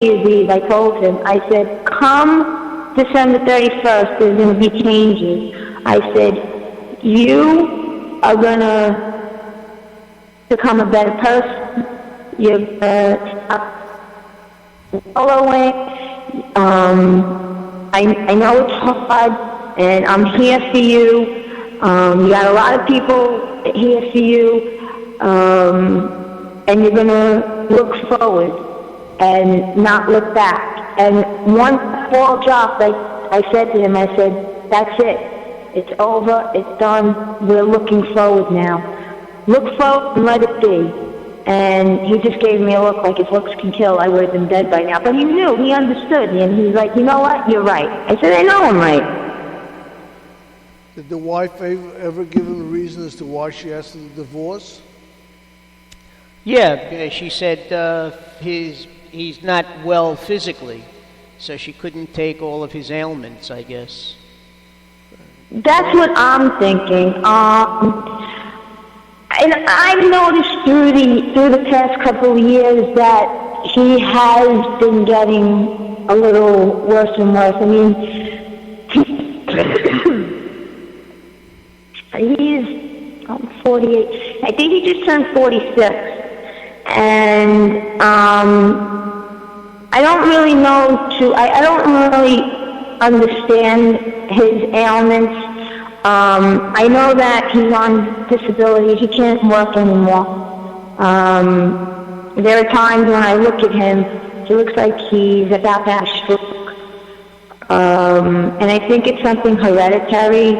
Year's Eve, I told him, I said, come December 31st, there's going to be changes. I said, you are going to become a better person. You're going to stop following. I know it's hard, and I'm here for you. You got a lot of people here for you, and you're going to look forward and not look back. And once the ball dropped, I said to him, I said, that's it. It's over. It's done. We're looking forward now. Look forward and let it be. And he just gave me a look like if looks can kill. I would have been dead by now. But he knew. He understood. And he's like, you know what? You're right. I said, I know I'm right. Did the wife ever give him a reason as to why she asked for the divorce? Yeah, she said he's not well physically, so she couldn't take all of his ailments, I guess. That's what I'm thinking. And I've noticed through the past couple of years that he has been getting a little worse and worse. I mean, he's 48. I think he just turned 46. And I don't really know I don't really understand his ailments. I know that he's on disability. He can't work anymore. There are times when I look at him, he looks like he's about to have a stroke. And I think it's something hereditary.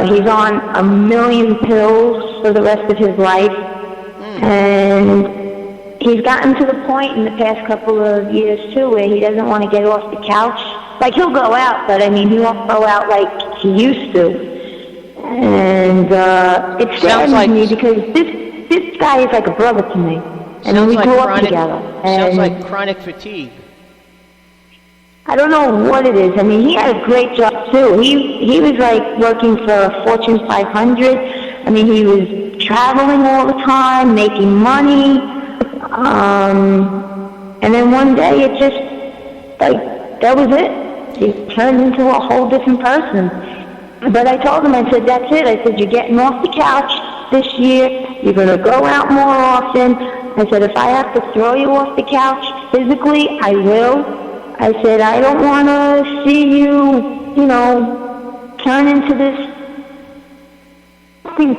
He's on 1 million pills for the rest of his life. And he's gotten to the point in the past couple of years, too, where he doesn't want to get off the couch. Like, he'll go out, but, I mean, he won't go out like he used to. And it saddens me because this guy is like a brother to me. And then we grew up together. Sounds like chronic fatigue. I don't know what it is. I mean, he had a great job, too. He was, like, working for Fortune 500. I mean, he was traveling all the time, making money, and then one day it just, like, that was it. He turned into a whole different person. But I told him, I said, that's it. I said, you're getting off the couch this year. You're going to go out more often. I said, if I have to throw you off the couch physically, I will. I said, I don't want to see you, turn into this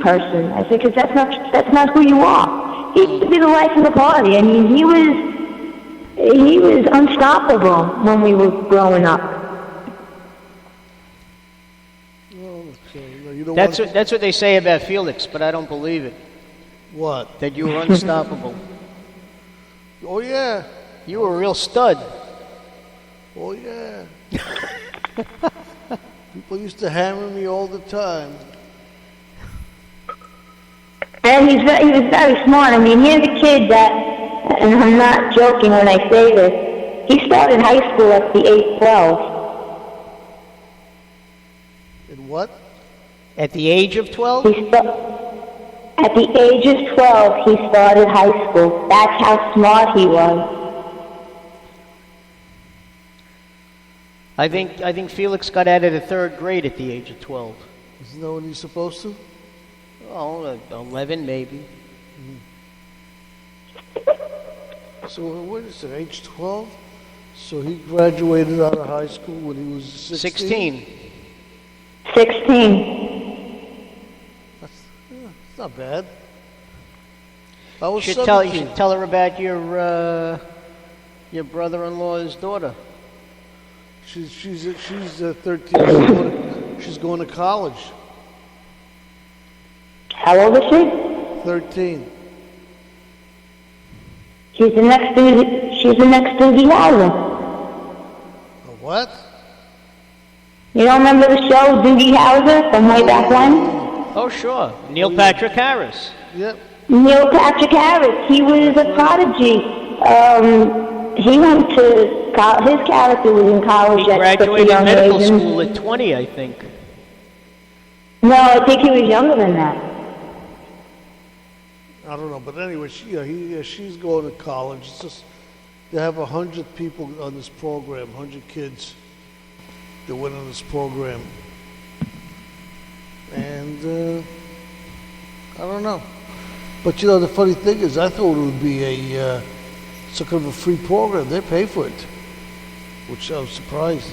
person. I said, because that's not who you are. He used to be the life of the party. I mean, he was unstoppable when we were growing up. That's what they say about Felix, but I don't believe it. What? That you were unstoppable. Oh yeah. You were a real stud. Oh yeah. People used to hammer me all the time. And he was very smart. I mean, here's a kid that, and I'm not joking when I say this, he started high school at the age 12. In what? At the age of 12? At the age of 12, he started high school. That's how smart he was. I think Felix got out of the 3rd grade at the age of 12. Isn't that when he's supposed to? Oh, 11 maybe. So what is it, age 12? So he graduated out of high school when he was 16? 16. That's not bad. I was you 17. should tell her about your brother-in-law's daughter. She's 13. She's going to college. How old is she? 13. She's the next Doogie Howser. What? You don't remember the show Doogie Howser from way back when? Oh, sure. Neil Patrick Harris. Yep. Neil Patrick Harris. He was a prodigy. He went to his character was in college at graduated medical school at 20, I think. No, I think he was younger than that. I don't know, but anyway, she's going to college. It's just They have 100 people on this program, 100 kids that went on this program. And I don't know. But you know, the funny thing is, I thought it would be some kind of a free program. They pay for it, which I was surprised.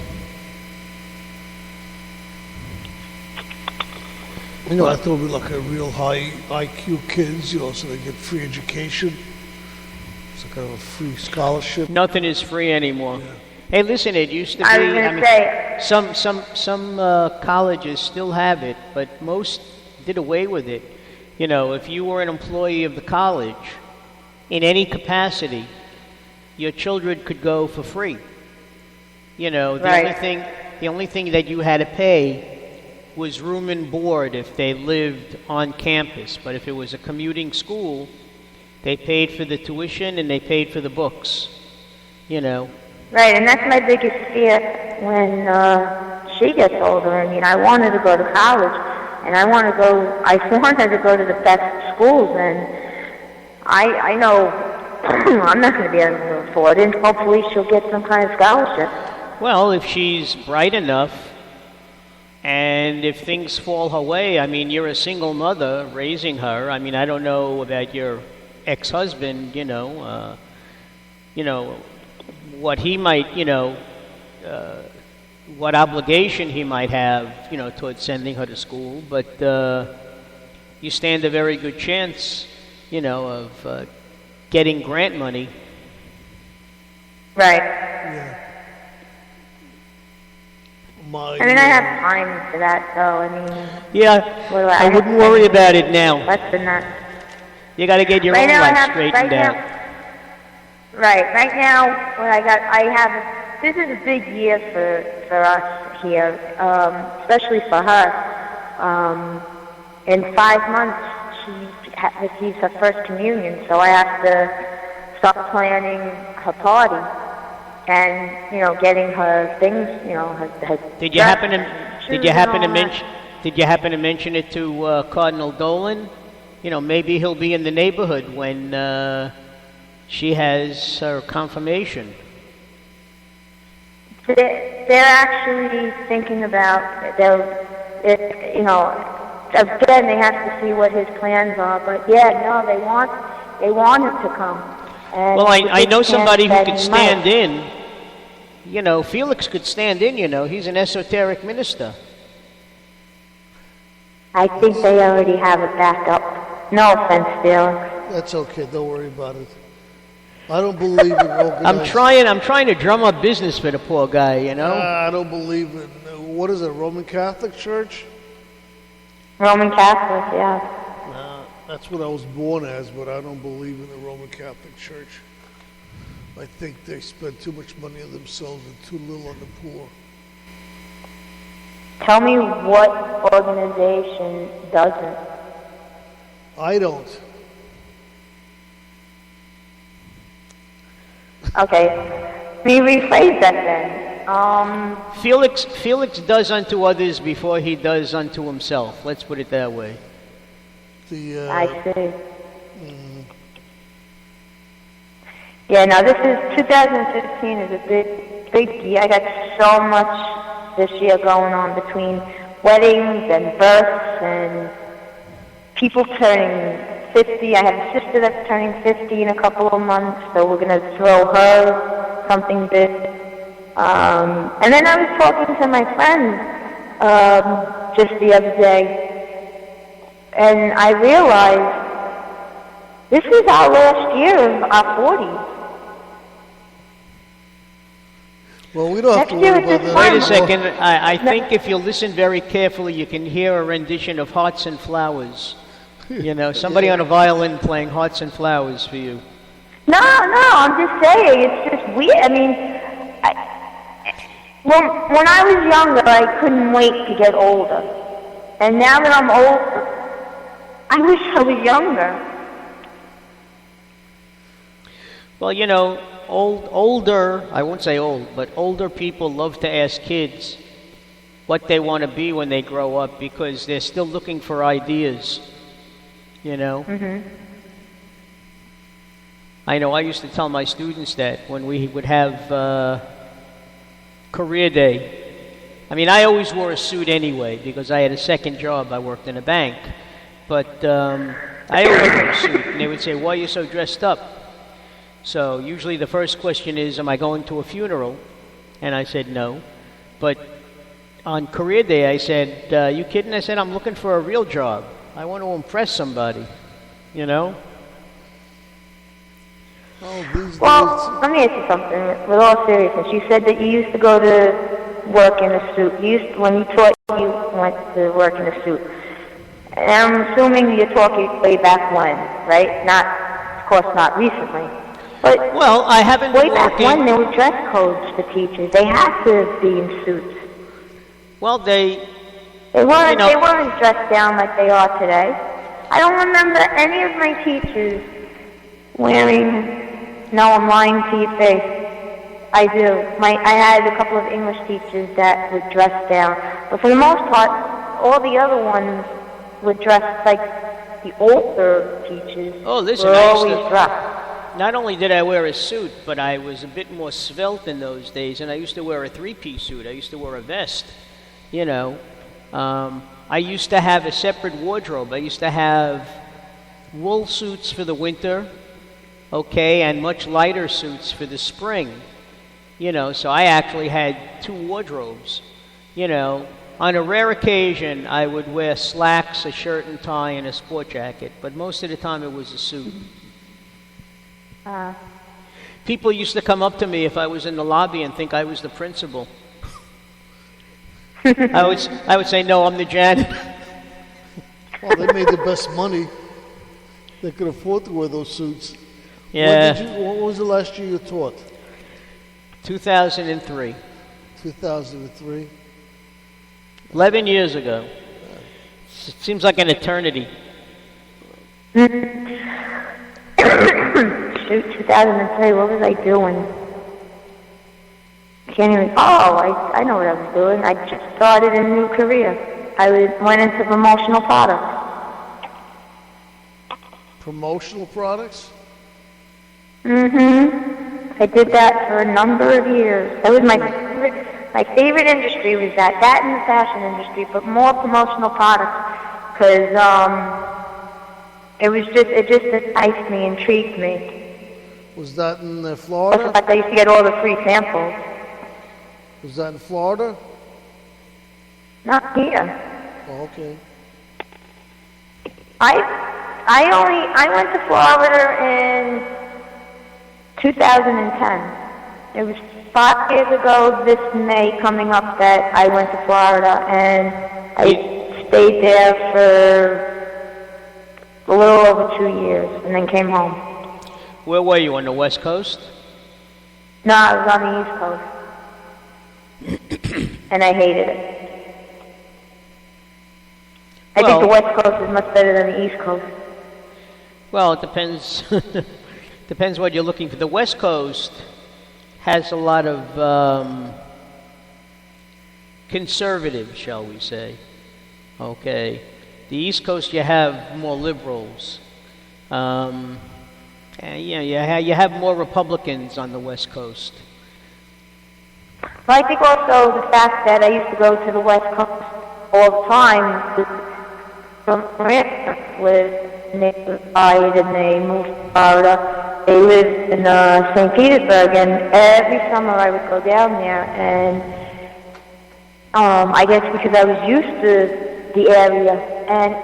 You know, I thought it would be like a real high IQ kids, you know, so they get free education. It's kind of a free scholarship. Nothing is free anymore. Yeah. Hey, listen, it used to be. I was going to say, some colleges still have it, but most did away with it. You know, if you were an employee of the college, in any capacity, your children could go for free. You know, the only thing that you had to pay was room and board if they lived on campus. But if it was a commuting school, they paid for the tuition and they paid for the books. You know. right, and that's my biggest fear when she gets older. I mean, I want her to go to college, and I want her to go to the best schools, and I know I'm not going to be able to afford it. Hopefully she'll get some kind of scholarship. Well, if she's bright enough, and if things fall her way, I mean, you're a single mother raising her. I mean, I don't know about your ex-husband, what he might, what obligation he might have, towards sending her to school. But you stand a very good chance, of getting grant money. Right. Yeah. I mean, I have time for that, though. I mean, Yeah, what do I wouldn't worry about it now. less than that. You got to get your own life straightened out. Right now, this is a big year for us here, especially for her. In 5 months, she receives her first communion, so I have to start planning her party and, getting her things, her Did you happen to mention it to Cardinal Dolan? Maybe he'll be in the neighborhood when she has her confirmation. They're actually thinking about again, they have to see what his plans are. But they want it to come. And well, I know somebody who could he stand might. in. Felix could stand in. He's an esoteric minister. I think they already have a backup. No offense, Felix. That's okay. Don't worry about it. I don't believe in organized... I'm trying to drum up business for the poor guy, I don't believe in... What is it, Roman Catholic Church? Roman Catholic, yeah. Nah, that's what I was born as, but I don't believe in the Roman Catholic Church. I think they spend too much money on themselves and too little on the poor. Tell me what organization doesn't. I don't. Okay, let me rephrase that then. Felix does unto others before he does unto himself. Let's put it that way. I see. Yeah, now this is 2015 is a big year. I got so much this year going on between weddings and births and people turning 50. I have a sister that's turning 50 in a couple of months, so we're going to throw her something big. And then I was talking to my friend just the other day, and I realized this is our last year of our 40s. Well, we don't have to Next year worry at about this that. Wait a time- second. I think if you listen very carefully, you can hear a rendition of Hearts and Flowers. Somebody on a violin playing Hearts and Flowers for you. No, I'm just saying, it's just weird. I mean, when I was younger, I couldn't wait to get older. And now that I'm older, I wish I was younger. Well, older, I won't say old, but older people love to ask kids what they want to be when they grow up because they're still looking for ideas, Mm-hmm. I know I used to tell my students that when we would have career day. I mean, I always wore a suit anyway because I had a second job. I worked in a bank. But I always wore a suit, and they would say, why are you so dressed up? So usually the first question is, am I going to a funeral? And I said, no. But on career day, I said, you kidding? I said, I'm looking for a real job. I want to impress somebody, you know? Oh, these Well, days. let me ask you something. With all seriousness, you said that you used to go to work in a suit. When you taught, you went to work in a suit. And I'm assuming you're talking way back when, right? Not, of course, not recently. But Well, I haven't way been back working. when there were dress codes for teachers. They had to be in suits. Well, They weren't. You know- They weren't dressed down like they are today. I don't remember any of my teachers wearing. No, I'm lying to your face. I do. I had a couple of English teachers that would dress down, but for the most part, all the other ones were dressed like the older teachers. Oh, listen, were I used always to- dressed. Not only did I wear a suit, but I was a bit more svelte in those days, and I used to wear a three-piece suit. I used to wear a vest, you know. I used to have a separate wardrobe. I used to have wool suits for the winter, okay, and much lighter suits for the spring, you know. So I actually had two wardrobes, you know. On a rare occasion, I would wear slacks, a shirt and tie, and a sport jacket, but most of the time it was a suit. People used to come up to me if I was in the lobby and think I was the principal. I would say, no, I'm the janitor. Well, they made the best money. They could afford to wear those suits. Yeah, When was the last year you taught? 2003, 2003. 11 years ago. It seems like an eternity. Shoot, 2003. What was I doing? Can't even. Oh, I know what I was doing. I just started a new career. Went into promotional products. Promotional products? I did that for a number of years. That was my favorite industry was that and the fashion industry, but more promotional products because it just enticed me, intrigued me. Was that in Plus the Florida? fact I used to get all the free samples. Was that in Florida? Not here. Oh, okay. I went to Florida in 2010. It was 5 years ago this May coming up that I went to Florida, and I stayed there for a little over 2 years and then came home. Where were you, on the West Coast? No, I was on the East Coast. And I hated it. I think the Well- West Coast is much better than the East Coast. Well, it depends. Depends what you're looking for. The West Coast has a lot of conservative, shall we say. Okay. The East Coast, you have more liberals. And yeah, you have more Republicans on the West Coast. Well, I think also the fact that I used to go to the West Coast all the time from with Nick and they moved to Florida. They lived in St. Petersburg, and every summer I would go down there. And I guess because I was used to the area, and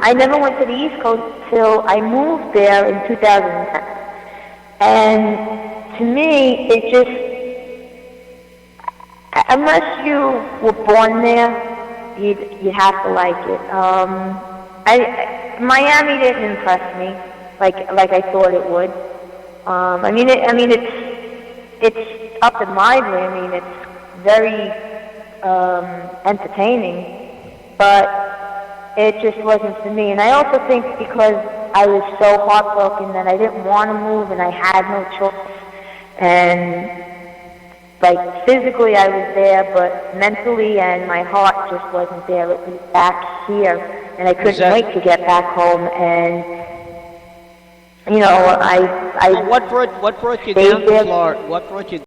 I never went to the East Coast till I moved there in 2010. And to me, it just, unless you were born there, you'd have to like it. Miami didn't impress me like I thought it would. It's up and lively. I mean, it's very entertaining, but it just wasn't for me. And I also think because I was so heartbroken that I didn't want to move and I had no choice. And like physically I was there, but mentally and my heart just wasn't there. It was back here, and I couldn't wait to get back home. And You know, I What brought you stayed down to there. Florida? What brought you